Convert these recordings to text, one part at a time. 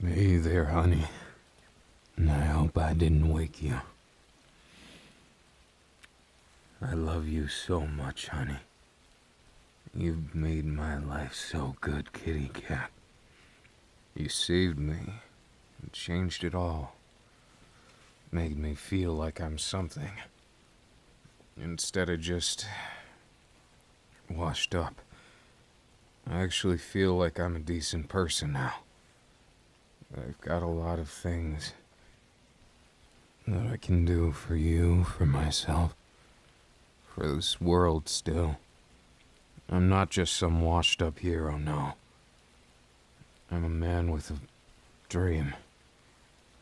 Hey there, honey. I hope I didn't wake you. I love you so much, honey. You've made my life so good, kitty cat. You saved me and changed it all. Made me feel like I'm something. Instead of just washed up. I actually feel like I'm a decent person now. I've got a lot of things that I can do for you, for myself, for this world still. I'm not just some washed up hero, no. I'm a man with a dream.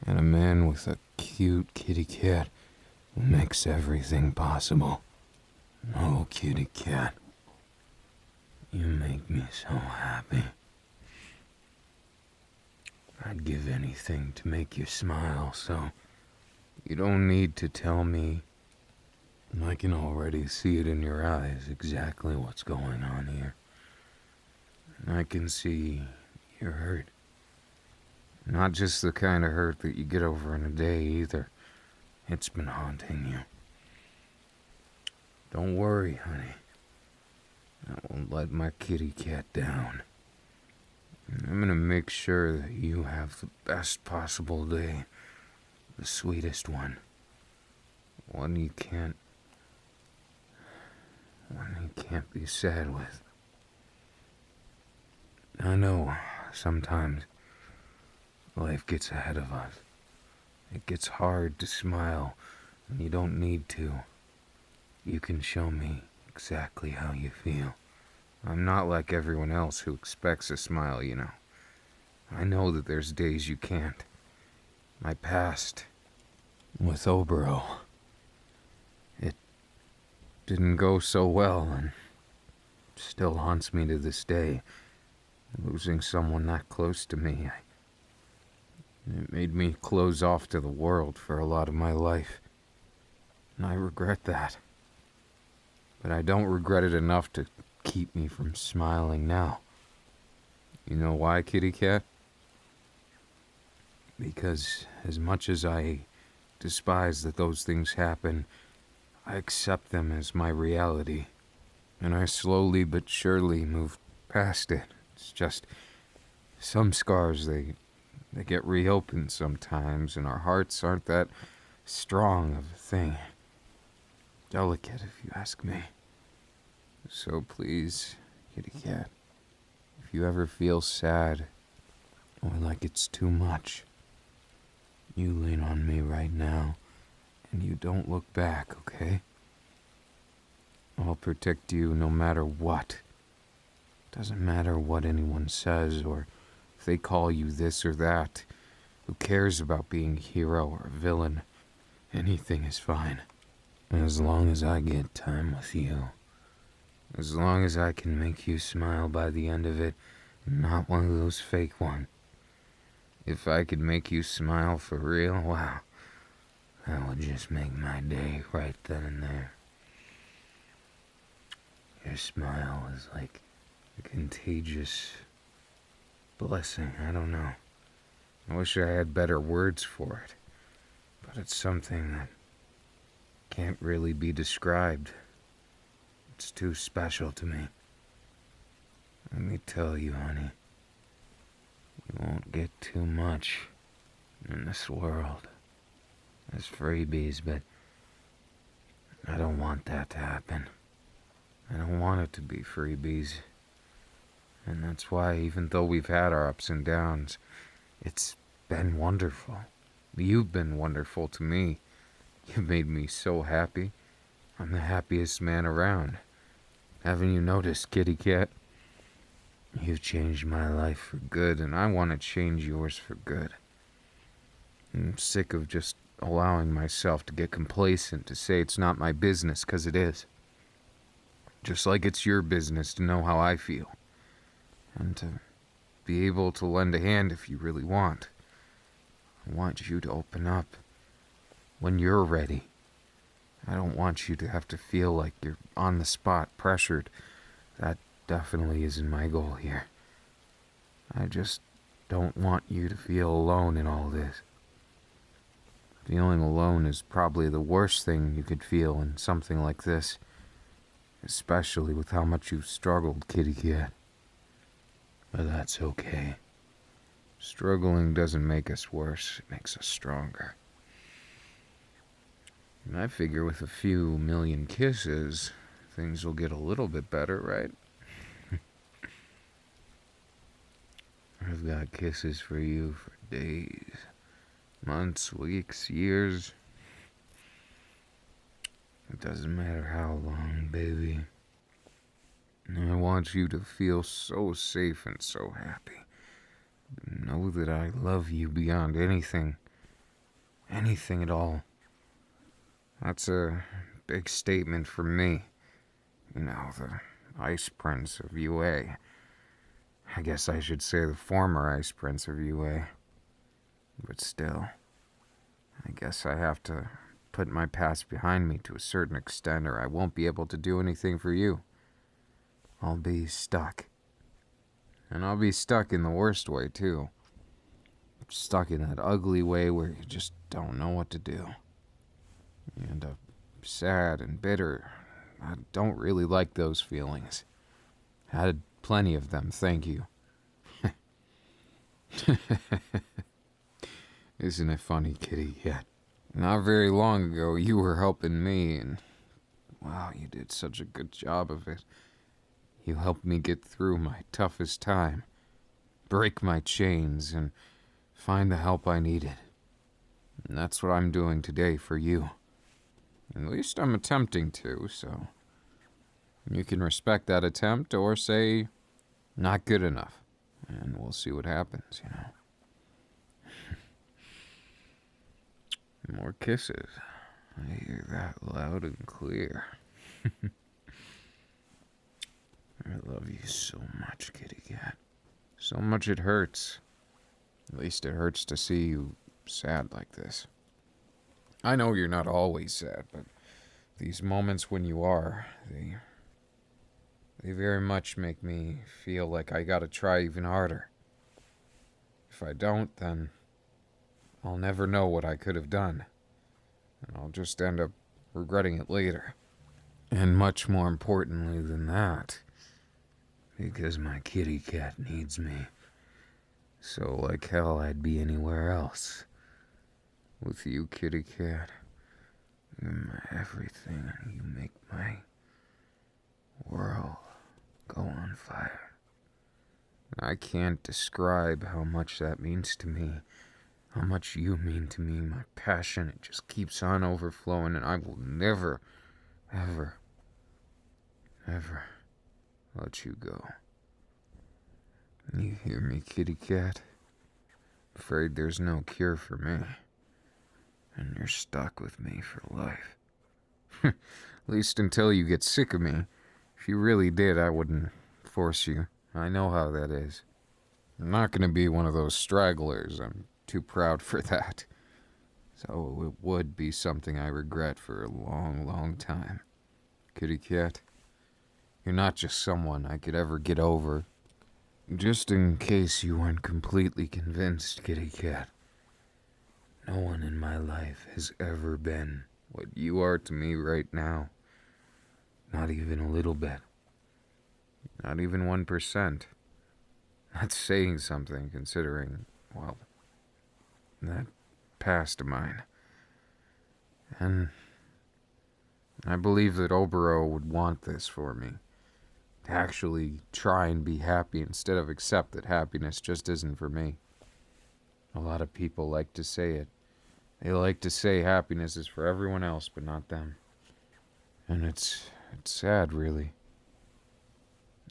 And a man with a cute kitty cat who makes everything possible. Oh, kitty cat. You make me so happy. I'd give anything to make you smile, so you don't need to tell me. I can already see it in your eyes exactly what's going on here. I can see you're hurt. Not just the kind of hurt that you get over in a day either. It's been haunting you. Don't worry, honey. I won't let my kitty cat down. I'm gonna make sure that you have the best possible day. The sweetest one. One you can't be sad with. I know, sometimes life gets ahead of us. It gets hard to smile, and you don't need to. You can show me exactly how you feel. I'm not like everyone else who expects a smile, you know. I know that there's days you can't. My past with Obero, it didn't go so well and still haunts me to this day. Losing someone that close to me, it made me close off to the world for a lot of my life. And I regret that. But I don't regret it enough to keep me from smiling now. You know why, kitty cat? Because as much as I despise that those things happen, I accept them as my reality. And I slowly but surely move past it. It's just some scars, they get reopened sometimes, and our hearts aren't that strong of a thing. Delicate, if you ask me. So please, kitty cat, if you ever feel sad or like it's too much, you lean on me right now, and you don't look back, okay? I'll protect you no matter what. Doesn't matter what anyone says, or if they call you this or that. Who cares about being a hero or a villain? Anything is fine. As long as I get time with you. As long as I can make you smile by the end of it, not one of those fake ones. If I could make you smile for real, wow, that would just make my day right then and there. Your smile is like a contagious blessing, I don't know. I wish I had better words for it, but it's something that can't really be described. It's too special to me. Let me tell you, honey, you won't get too much in this world. There's freebies, but I don't want that to happen. I don't want it to be freebies. And that's why, even though we've had our ups and downs, it's been wonderful. You've been wonderful to me. You've made me so happy. I'm the happiest man around. Haven't you noticed, kitty cat? You've changed my life for good, and I want to change yours for good. I'm sick of just allowing myself to get complacent, to say it's not my business, 'cause it is. Just like it's your business to know how I feel. And to be able to lend a hand if you really want. I want you to open up when you're ready. I don't want you to have to feel like you're on the spot, pressured. That definitely isn't my goal here. I just don't want you to feel alone in all this. Feeling alone is probably the worst thing you could feel in something like this. Especially with how much you've struggled, kitty cat. But that's okay. Struggling doesn't make us worse, it makes us stronger. And I figure with a few million kisses, things will get a little bit better, right? I've got kisses for you for days, months, weeks, years. It doesn't matter how long, baby. I want you to feel so safe and so happy. Know that I love you beyond anything. Anything at all. That's a big statement for me. You know, the Ice Prince of UA. I guess I should say the former Ice Prince of UA. But still, I guess I have to put my past behind me to a certain extent, or I won't be able to do anything for you. I'll be stuck. And I'll be stuck in the worst way, too. Stuck in that ugly way where you just don't know what to do. You end up sad and bitter. I don't really like those feelings. Had plenty of them, thank you. Isn't it funny, kitty cat? Not very long ago, you were helping me, and wow, you did such a good job of it. You helped me get through my toughest time, break my chains, and find the help I needed. And that's what I'm doing today for you. At least I'm attempting to, so you can respect that attempt or say, not good enough. And we'll see what happens, you know. More kisses. I hear that loud and clear. I love you so much, kitty cat. So much it hurts. At least it hurts to see you sad like this. I know you're not always sad, but these moments when you are, they very much make me feel like I gotta try even harder. If I don't, then I'll never know what I could have done. And I'll just end up regretting it later. And much more importantly than that, because my kitty cat needs me. So like hell I'd be anywhere else. With you, kitty cat, you're my everything. You make my world go on fire. I can't describe how much that means to me. How much you mean to me. My passion, it just keeps on overflowing, and I will never, ever, ever let you go. You hear me, kitty cat? Afraid there's no cure for me. And you're stuck with me for life. At least until you get sick of me. If you really did, I wouldn't force you. I know how that is. I'm not gonna be one of those stragglers. I'm too proud for that. So it would be something I regret for a long, long time. Kitty cat, you're not just someone I could ever get over. Just in case you weren't completely convinced, kitty cat, no one in my life has ever been what you are to me right now. Not even a little bit. Not even 1%. That's saying something, considering, well, that past of mine. And I believe that Obero would want this for me. To actually try and be happy instead of accept that happiness just isn't for me. A lot of people like to say it. They like to say happiness is for everyone else, but not them. And it's sad, really.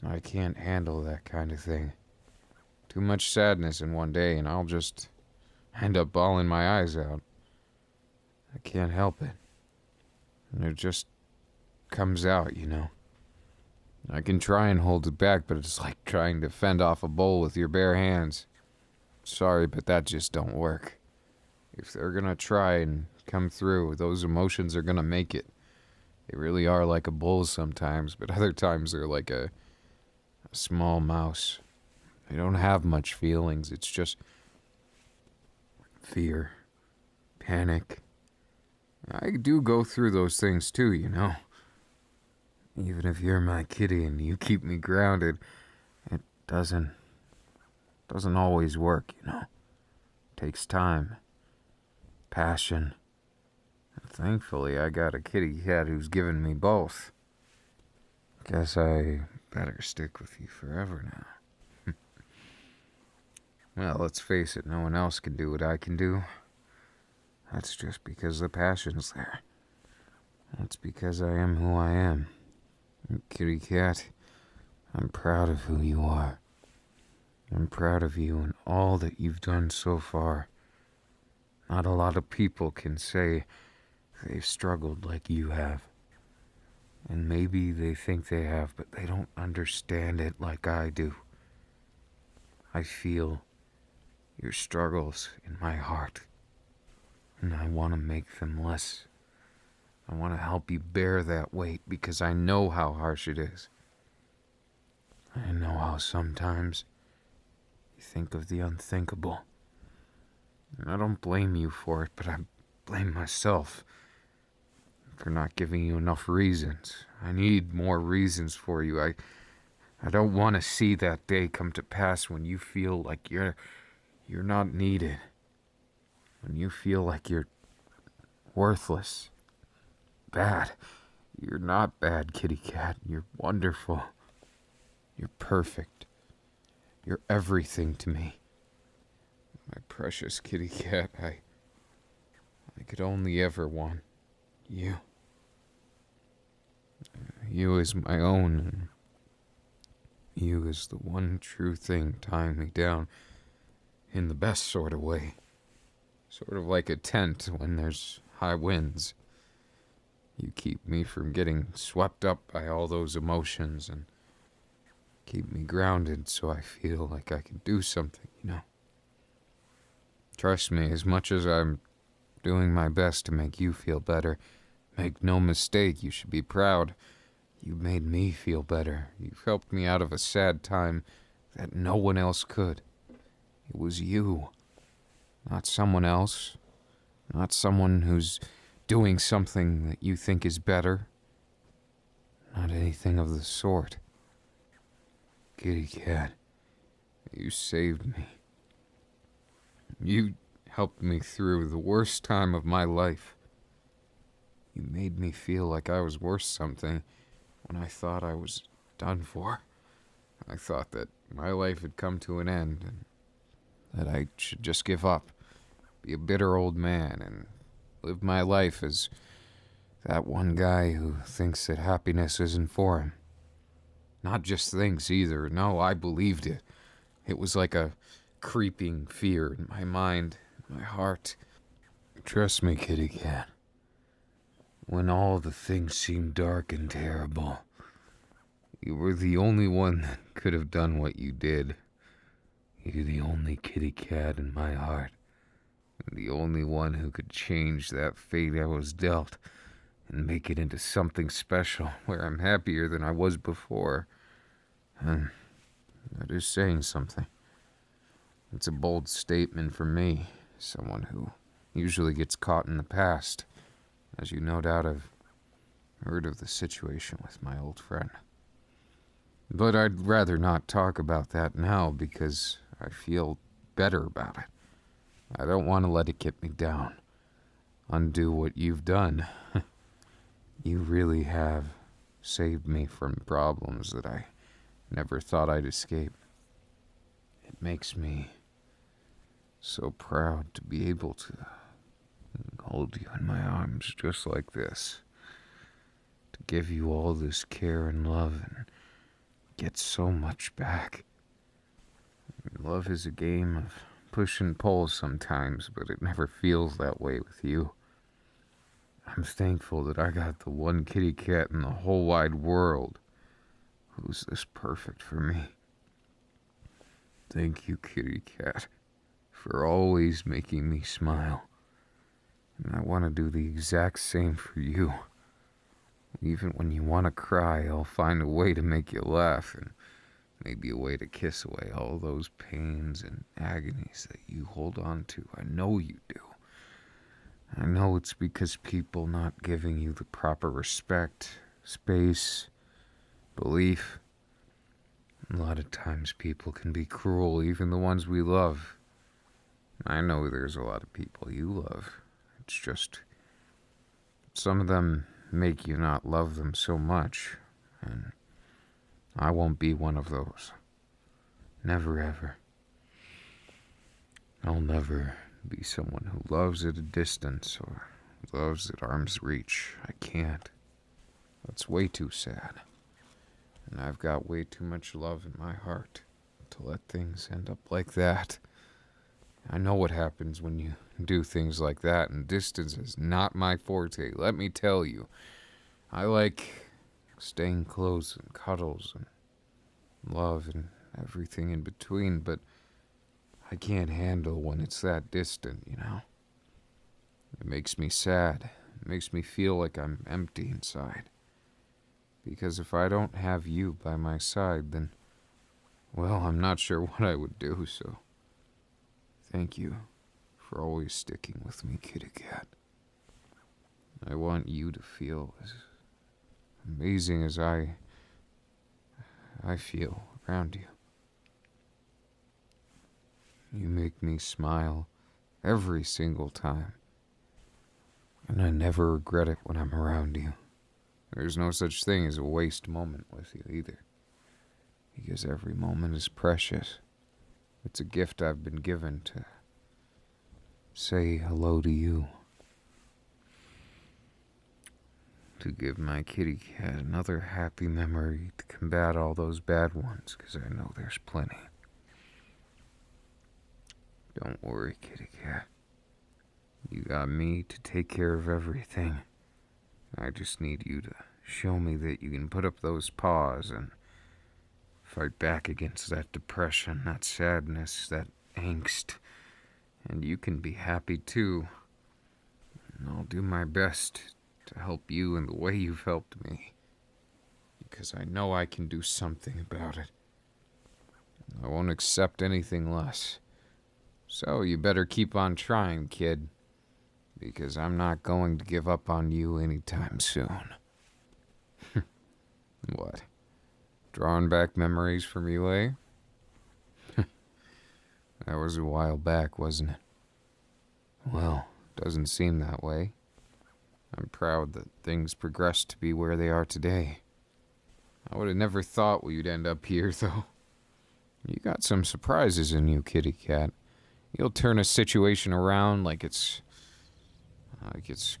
I can't handle that kind of thing. Too much sadness in one day, and I'll just end up bawling my eyes out. I can't help it. And it just comes out, you know. I can try and hold it back, but it's like trying to fend off a bull with your bare hands. Sorry, but that just don't work. If they're gonna try and come through, those emotions are gonna make it. They really are like a bull sometimes, but other times they're like a small mouse. I don't have much feelings. It's just fear, panic. I do go through those things too, you know. Even if you're my kitty and you keep me grounded, it doesn't always work, you know. It takes time, passion. And thankfully, I got a kitty cat who's given me both. Guess I better stick with you forever now. Well, let's face it, no one else can do what I can do. That's just because the passion's there. That's because I am who I am. Kitty cat, I'm proud of who you are. I'm proud of you and all that you've done so far. Not a lot of people can say they've struggled like you have. And maybe they think they have, but they don't understand it like I do. I feel your struggles in my heart. And I want to make them less. I want to help you bear that weight because I know how harsh it is. I know how sometimes you think of the unthinkable. And I don't blame you for it, but I blame myself for not giving you enough reasons. I need more reasons for you. I don't want to see that day come to pass when you feel like you're not needed. When you feel like you're worthless. Bad. You're not bad, kitty cat. You're wonderful. You're perfect. You're everything to me. My precious kitty cat, I could only ever want you. You is my own, and you is the one true thing tying me down in the best sort of way. Sort of like a tent when there's high winds. You keep me from getting swept up by all those emotions and keep me grounded so I feel like I can do something, you know. Trust me, as much as I'm doing my best to make you feel better, make no mistake, you should be proud. You made me feel better. You've helped me out of a sad time that no one else could. It was you. Not someone else. Not someone who's doing something that you think is better. Not anything of the sort. Kitty cat, you saved me. You helped me through the worst time of my life. You made me feel like I was worth something when I thought I was done for. I thought that my life had come to an end and that I should just give up. Be a bitter old man and live my life as that one guy who thinks that happiness isn't for him. Not just thinks either. No, I believed it. It was like a creeping fear in my mind, my heart. Trust me, kitty cat. When all the things seemed dark and terrible, you were the only one that could have done what you did. You're the only kitty cat in my heart. The only one who could change that fate I was dealt and make it into something special where I'm happier than I was before. And that is saying something. It's a bold statement for me, someone who usually gets caught in the past, as you no doubt have heard of the situation with my old friend. But I'd rather not talk about that now because I feel better about it. I don't want to let it get me down. Undo what you've done. You really have saved me from problems that I never thought I'd escape. It makes me so proud to be able to hold you in my arms just like this. To give you all this care and love and get so much back. Love is a game of push and pull sometimes, but it never feels that way with you. I'm thankful that I got the one kitty cat in the whole wide world who's this perfect for me. Thank you, kitty cat, for always making me smile. And I want to do the exact same for you. Even when you want to cry, I'll find a way to make you laugh and Maybe a way to kiss away all those pains and agonies that you hold on to. I know you do. I know it's because people not giving you the proper respect, space, belief. A lot of times people can be cruel, even the ones we love. I know there's a lot of people you love. It's just some of them make you not love them so much, and I won't be one of those. Never ever. I'll never be someone who loves at a distance or loves at arm's reach. I can't. That's way too sad. And I've got way too much love in my heart to let things end up like that. I know what happens when you do things like that, and distance is not my forte, let me tell you. I like staying close and cuddles and love and everything in between, but I can't handle when it's that distant, you know? It makes me sad. It makes me feel like I'm empty inside. Because if I don't have you by my side, then, well, I'm not sure what I would do, so thank you for always sticking with me, kitty cat. I want you to feel as amazing as I feel around you. You make me smile every single time, and I never regret it when I'm around you. There's no such thing as a waste moment with you either, because every moment is precious. It's a gift I've been given to say hello to you, to give my kitty cat another happy memory to combat all those bad ones, because I know there's plenty. Don't worry, kitty cat. You got me to take care of everything. I just need you to show me that you can put up those paws and fight back against that depression, that sadness, that angst. And you can be happy too. And I'll do my best to help you in the way you've helped me. Because I know I can do something about it. I won't accept anything less. So you better keep on trying, kid. Because I'm not going to give up on you anytime soon. What? Drawing back memories from you, eh? That was a while back, wasn't it? Well, doesn't seem that way. I'm proud that things progressed to be where they are today. I would have never thought we'd end up here, though. You got some surprises in you, kitty cat. You'll turn a situation around like it's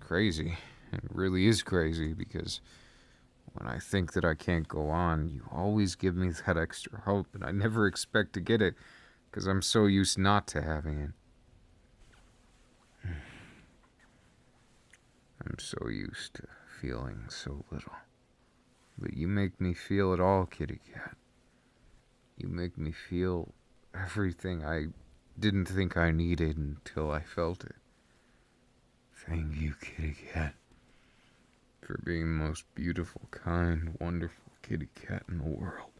crazy. It really is crazy, because when I think that I can't go on, you always give me that extra hope, and I never expect to get it, because I'm so used not to having it. I'm so used to feeling so little. But you make me feel it all, kitty cat. You make me feel everything I didn't think I needed until I felt it. Thank you, kitty cat, for being the most beautiful, kind, wonderful kitty cat in the world.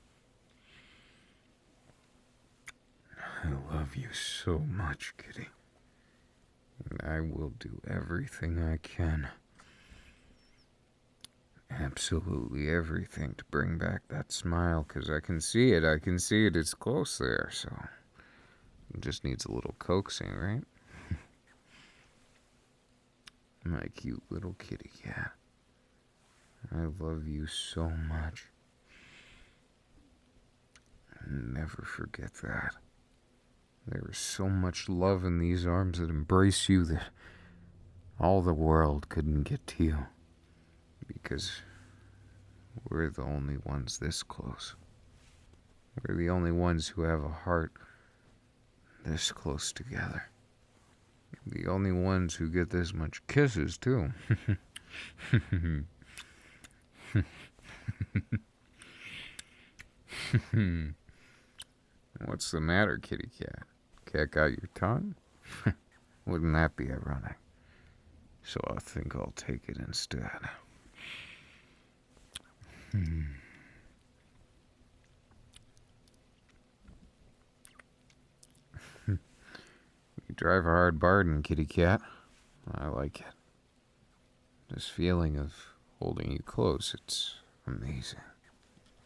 I love you so much, kitty. And I will do everything I can. Absolutely everything to bring back that smile, because I can see it. It's close there, so it just needs a little coaxing, right? My cute little kitty cat. I love you so much. Never forget that. There is so much love in these arms that embrace you that all the world couldn't get to you. Because we're the only ones this close. We're the only ones who have a heart this close together. The only ones who get this much kisses, too. What's the matter, kitty cat? Cat out your tongue? Wouldn't that be ironic? So I think I'll take it instead. You drive a hard bargain, kitty cat. I like it. This feeling of holding you close, it's amazing.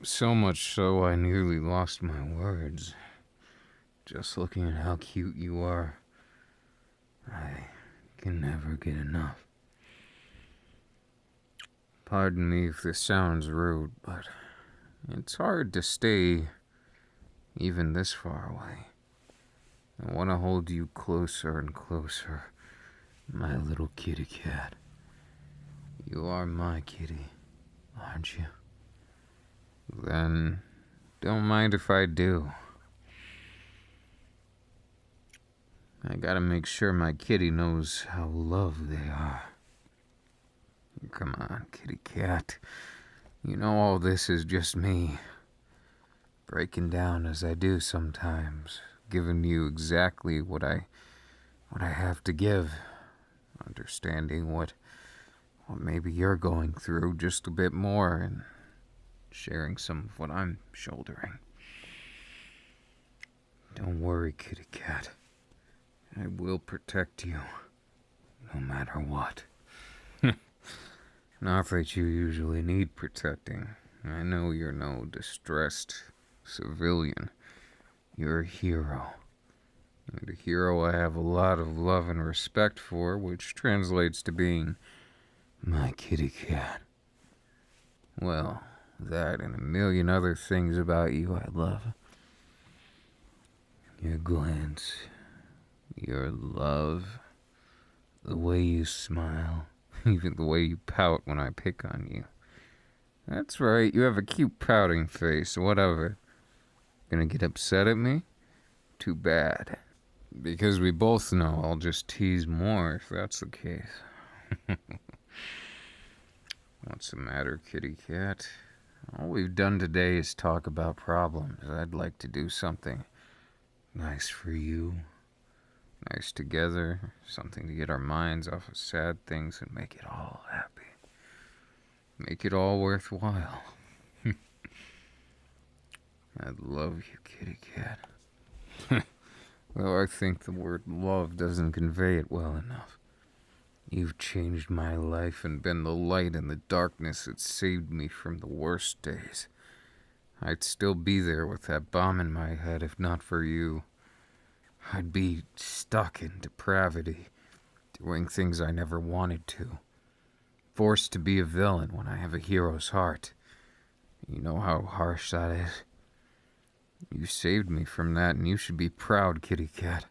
So much so I nearly lost my words. Just looking at how cute you are, I can never get enough. Pardon me if this sounds rude, but it's hard to stay even this far away. I want to hold you closer and closer, my little kitty cat. You are my kitty, aren't you? Then, don't mind if I do. I gotta make sure my kitty knows how loved they are. Come on, kitty cat. You know all this is just me. Breaking down as I do sometimes. Giving you exactly what I have to give. Understanding what maybe you're going through just a bit more and sharing some of what I'm shouldering. Don't worry, kitty cat. I will protect you, no matter what. Not that you usually need protecting. I know you're no distressed civilian. You're a hero. And a hero I have a lot of love and respect for, which translates to being my kitty cat. Well, that and a million other things about you I love. Your glance, your love, the way you smile, even the way you pout when I pick on you. That's right, you have a cute pouting face, whatever. Gonna get upset at me? Too bad. Because we both know I'll just tease more if that's the case. What's the matter, kitty cat? All we've done today is talk about problems. I'd like to do something nice for you. Nice together. Something to get our minds off of sad things and make it all happy. Make it all worthwhile. I love you, kitty cat. Well, I think the word love doesn't convey it well enough. You've changed my life and been the light in the darkness that saved me from the worst days. I'd still be there with that bomb in my head if not for you. I'd be stuck in depravity, doing things I never wanted to. Forced to be a villain when I have a hero's heart. You know how harsh that is. You saved me from that, and you should be proud, kitty cat.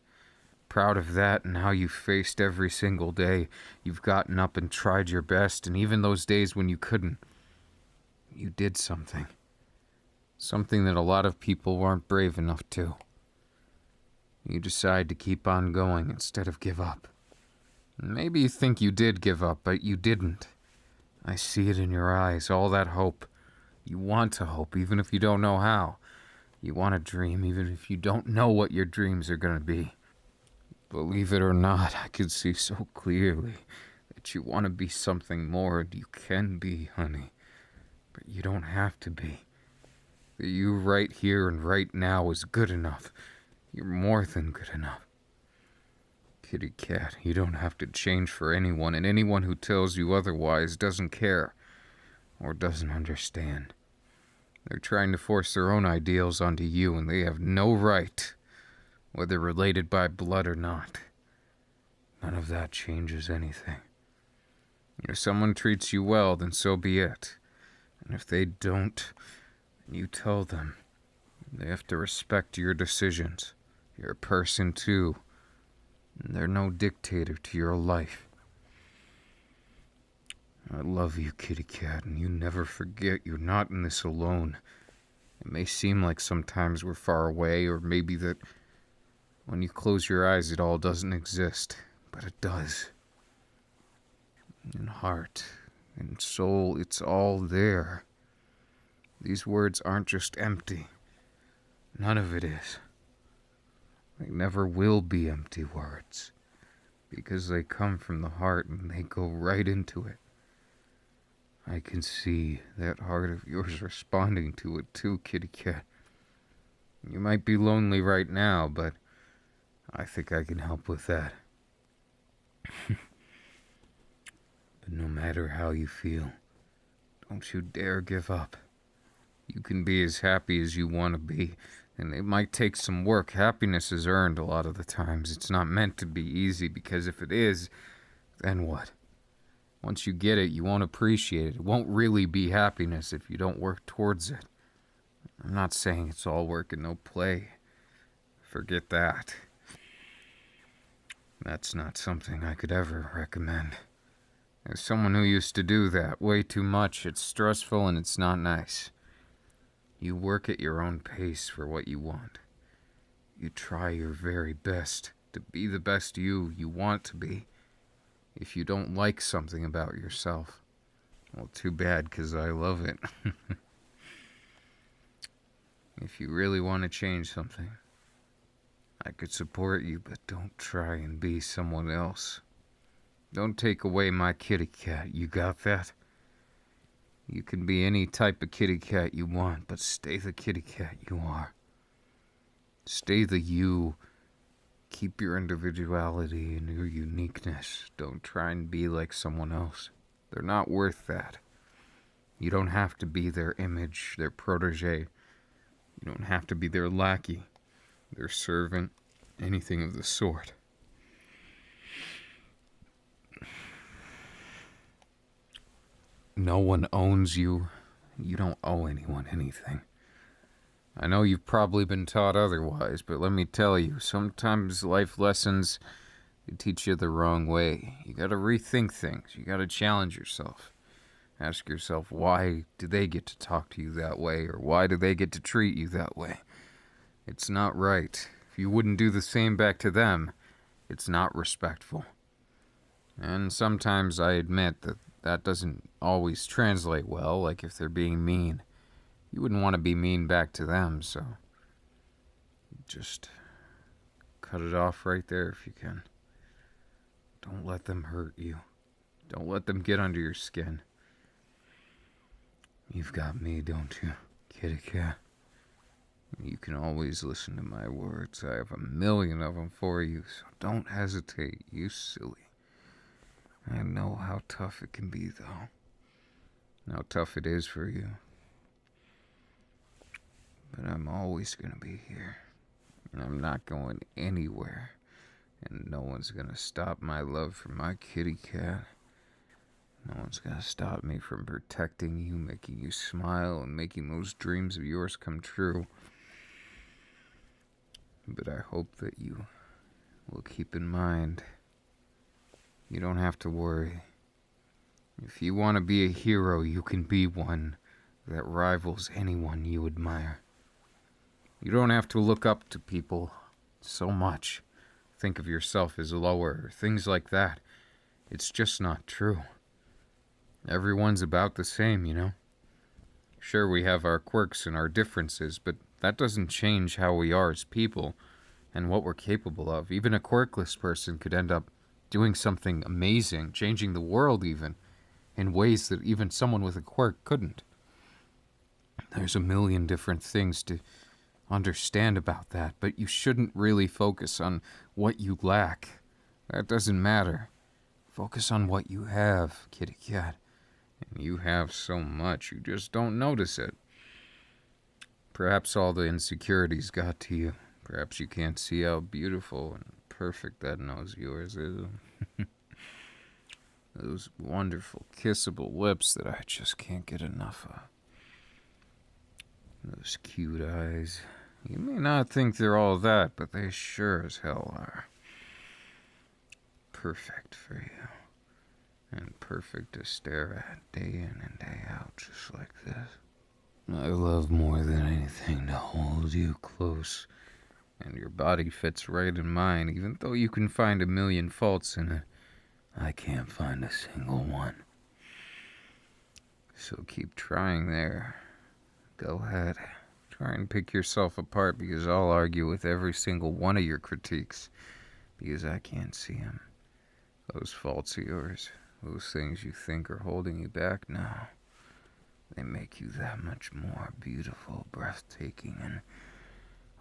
Proud of that and how you faced every single day. You've gotten up and tried your best, and even those days when you couldn't, you did something. Something that a lot of people weren't brave enough to. You decide to keep on going instead of give up. Maybe you think you did give up, but you didn't. I see it in your eyes, all that hope. You want to hope, even if you don't know how. You want to dream, even if you don't know what your dreams are going to be. Believe it or not, I can see so clearly that you want to be something more, and you can be, honey. But you don't have to be. That you right here and right now is good enough. You're more than good enough. Kitty cat, you don't have to change for anyone, and anyone who tells you otherwise doesn't care or doesn't understand. They're trying to force their own ideals onto you, and they have no right, whether related by blood or not. None of that changes anything. If someone treats you well, then so be it. And if they don't, then you tell them. They have to respect your decisions. You're a person too. And they're no dictator to your life. I love you, kitty cat, and you never forget you're not in this alone. It may seem like sometimes we're far away, or maybe that when you close your eyes it all doesn't exist, but it does. In heart, in soul, it's all there. These words aren't just empty. None of it is. They never will be empty words, because they come from the heart and they go right into it. I can see that heart of yours responding to it too, kitty cat. You might be lonely right now, but I think I can help with that. But no matter how you feel, don't you dare give up. You can be as happy as you want to be, and it might take some work. Happiness is earned a lot of the times. It's not meant to be easy, because if it is, then what? Once you get it, you won't appreciate it. It won't really be happiness if you don't work towards it. I'm not saying it's all work and no play. Forget that. That's not something I could ever recommend. As someone who used to do that way too much, it's stressful and it's not nice. You work at your own pace for what you want. You try your very best to be the best you want to be. If you don't like something about yourself, well, too bad, 'cause I love it. If you really want to change something, I could support you, but don't try and be someone else. Don't take away my kitty cat, you got that? You can be any type of kitty cat you want, but stay the kitty cat you are. Stay the you. Keep your individuality and your uniqueness. Don't try and be like someone else. They're not worth that. You don't have to be their image, their protege. You don't have to be their lackey, their servant, anything of the sort. No one owns you. You don't owe anyone anything. I know you've probably been taught otherwise, but let me tell you, sometimes life lessons teach you the wrong way. You gotta rethink things. You gotta challenge yourself. Ask yourself, why do they get to talk to you that way, or why do they get to treat you that way? It's not right. If you wouldn't do the same back to them, it's not respectful. And sometimes I admit that doesn't always translate well, like if they're being mean. You wouldn't want to be mean back to them, so just cut it off right there if you can. Don't let them hurt you. Don't let them get under your skin. You've got me, don't you, kitty cat? You can always listen to my words. I have 1,000,000 of them for you, so don't hesitate, you silly. I know how tough it can be, though. How tough it is for you. But I'm always gonna be here. And I'm not going anywhere. And no one's gonna stop my love for my kitty cat. No one's gonna stop me from protecting you, making you smile, and making those dreams of yours come true. But I hope that you will keep in mind, you don't have to worry. If you want to be a hero, you can be one that rivals anyone you admire. You don't have to look up to people so much, think of yourself as lower, or things like that. It's just not true. Everyone's about the same, you know? Sure, we have our quirks and our differences, but that doesn't change how we are as people and what we're capable of. Even a quirkless person could end up doing something amazing, changing the world even, in ways that even someone with a quirk couldn't. There's 1,000,000 different things to understand about that, but you shouldn't really focus on what you lack. That doesn't matter. Focus on what you have, kitty cat. And you have so much, you just don't notice it. Perhaps all the insecurities got to you. Perhaps you can't see how beautiful and perfect that nose of yours is. Those wonderful, kissable lips that I just can't get enough of. Those cute eyes. You may not think they're all that, but they sure as hell are. Perfect for you. And perfect to stare at day in and day out, just like this. I love more than anything to hold you close. And your body fits right in mine, even though you can find 1,000,000 faults in it. I can't find a single one. So keep trying there. Go ahead. Try and pick yourself apart, because I'll argue with every single one of your critiques, because I can't see them. Those faults of yours, those things you think are holding you back now, they make you that much more beautiful, breathtaking, and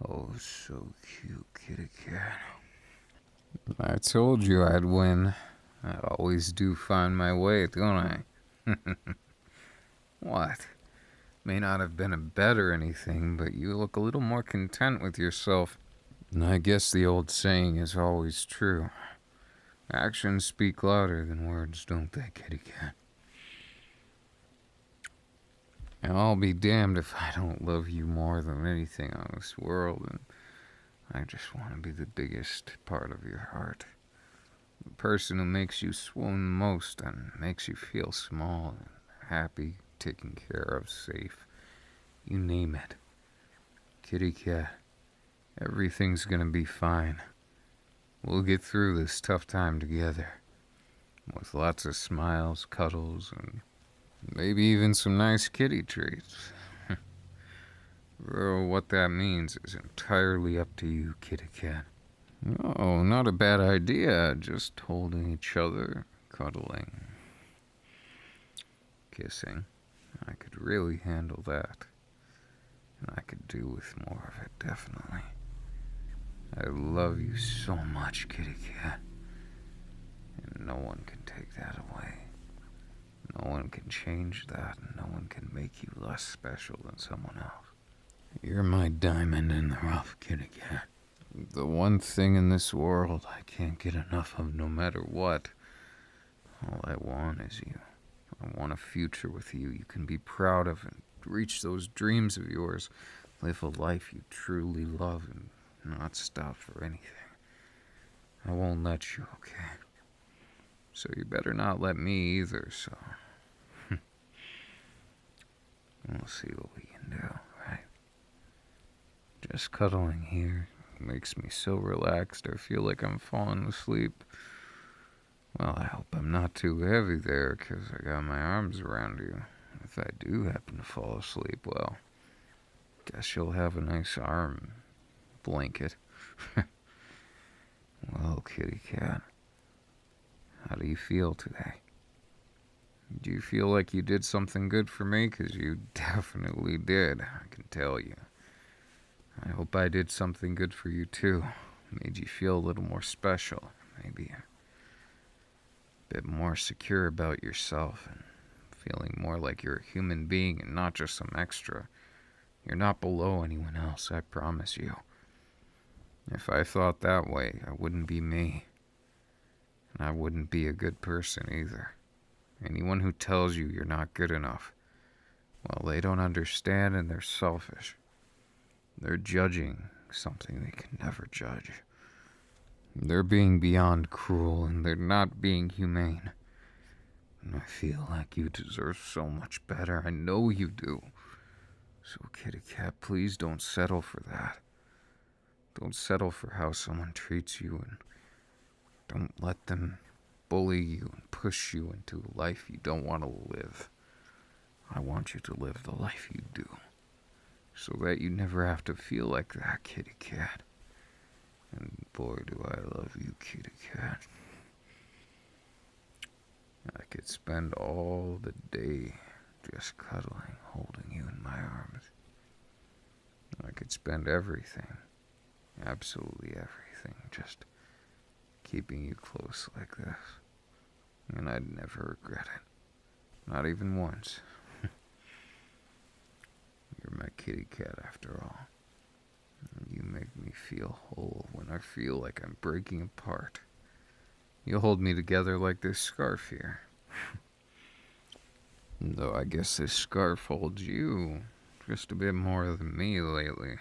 oh so cute, kitty cat. I told you I'd win. I always do find my way, don't I? What? May not have been a bet or anything, but you look a little more content with yourself. And I guess the old saying is always true. Actions speak louder than words, don't they, kitty cat? And I'll be damned if I don't love you more than anything on this world, and I just want to be the biggest part of your heart. The person who makes you swoon the most and makes you feel small and happy, taken care of, safe. You name it. Kitty cat, everything's gonna be fine. We'll get through this tough time together. With lots of smiles, cuddles, and maybe even some nice kitty treats. Well, what that means is entirely up to you, kitty cat. Oh, not a bad idea. Just holding each other, cuddling, kissing. I could really handle that. And I could do with more of it, definitely. I love you so much, kitty cat. And no one can take that away. No one can change that, and no one can make you less special than someone else. You're my diamond in the rough, kitty cat. The one thing in this world I can't get enough of no matter what. All I want is you. I want a future with you can be proud of and reach those dreams of yours. Live a life you truly love and not stop for anything. I won't let you, okay? So you better not let me either, so... We'll see what we can do, right? Just cuddling here makes me so relaxed I feel like I'm falling asleep. Well, I hope I'm not too heavy there, 'cause I got my arms around you. If I do happen to fall asleep, well, guess you'll have a nice arm blanket. Well, kitty cat, how do you feel today? Do you feel like you did something good for me? 'Cause you definitely did, I can tell you. I hope I did something good for you too. Made you feel a little more special. Maybe a bit more secure about yourself and feeling more like you're a human being and not just some extra. You're not below anyone else, I promise you. If I thought that way, I wouldn't be me. And I wouldn't be a good person either. Anyone who tells you you're not good enough, well, they don't understand and they're selfish. They're judging something they can never judge. They're being beyond cruel and they're not being humane. And I feel like you deserve so much better. I know you do. So, kitty cat, please don't settle for that. Don't settle for how someone treats you, and don't let them bully you and push you into a life you don't want to live. I want you to live the life you do, so that you never have to feel like that, kitty cat. And boy, do I love you, kitty cat. I could spend all the day just cuddling, holding you in my arms. I could spend everything, absolutely everything, just keeping you close like this. And I'd never regret it. Not even once. You're my kitty cat after all. You make me feel whole when I feel like I'm breaking apart. You hold me together like this scarf here. Though I guess this scarf holds you just a bit more than me lately.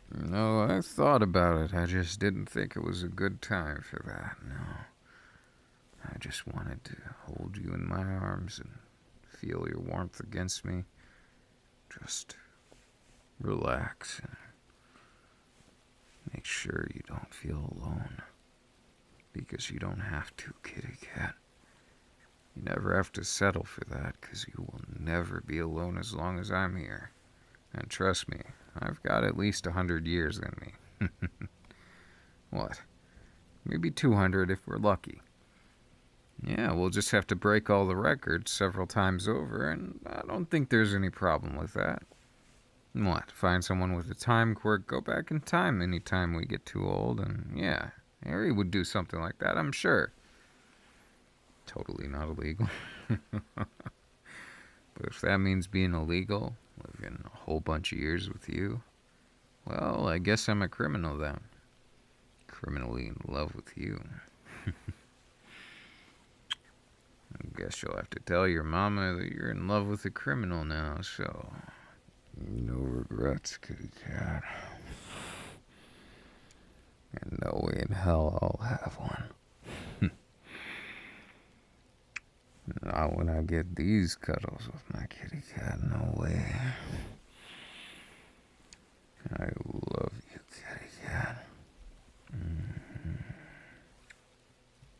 No, I thought about it. I just didn't think it was a good time for that, no. I just wanted to hold you in my arms and feel your warmth against me. Just relax and make sure you don't feel alone. Because you don't have to, kitty cat. You never have to settle for that, because you will never be alone as long as I'm here. And trust me, I've got at least 100 years in me. What? Maybe 200 if we're lucky. Yeah, we'll just have to break all the records several times over, and I don't think there's any problem with that. What? Find someone with a time quirk, go back in time anytime we get too old, and yeah, Harry would do something like that, I'm sure. Totally not illegal. But if that means being illegal, living a whole bunch of years with you, well, I guess I'm a criminal then. Criminally in love with you. I guess you'll have to tell your mama that you're in love with a criminal now, so... No regrets, kitty cat. And no way in hell I'll have one. Not when I get these cuddles with my kitty cat, no way. I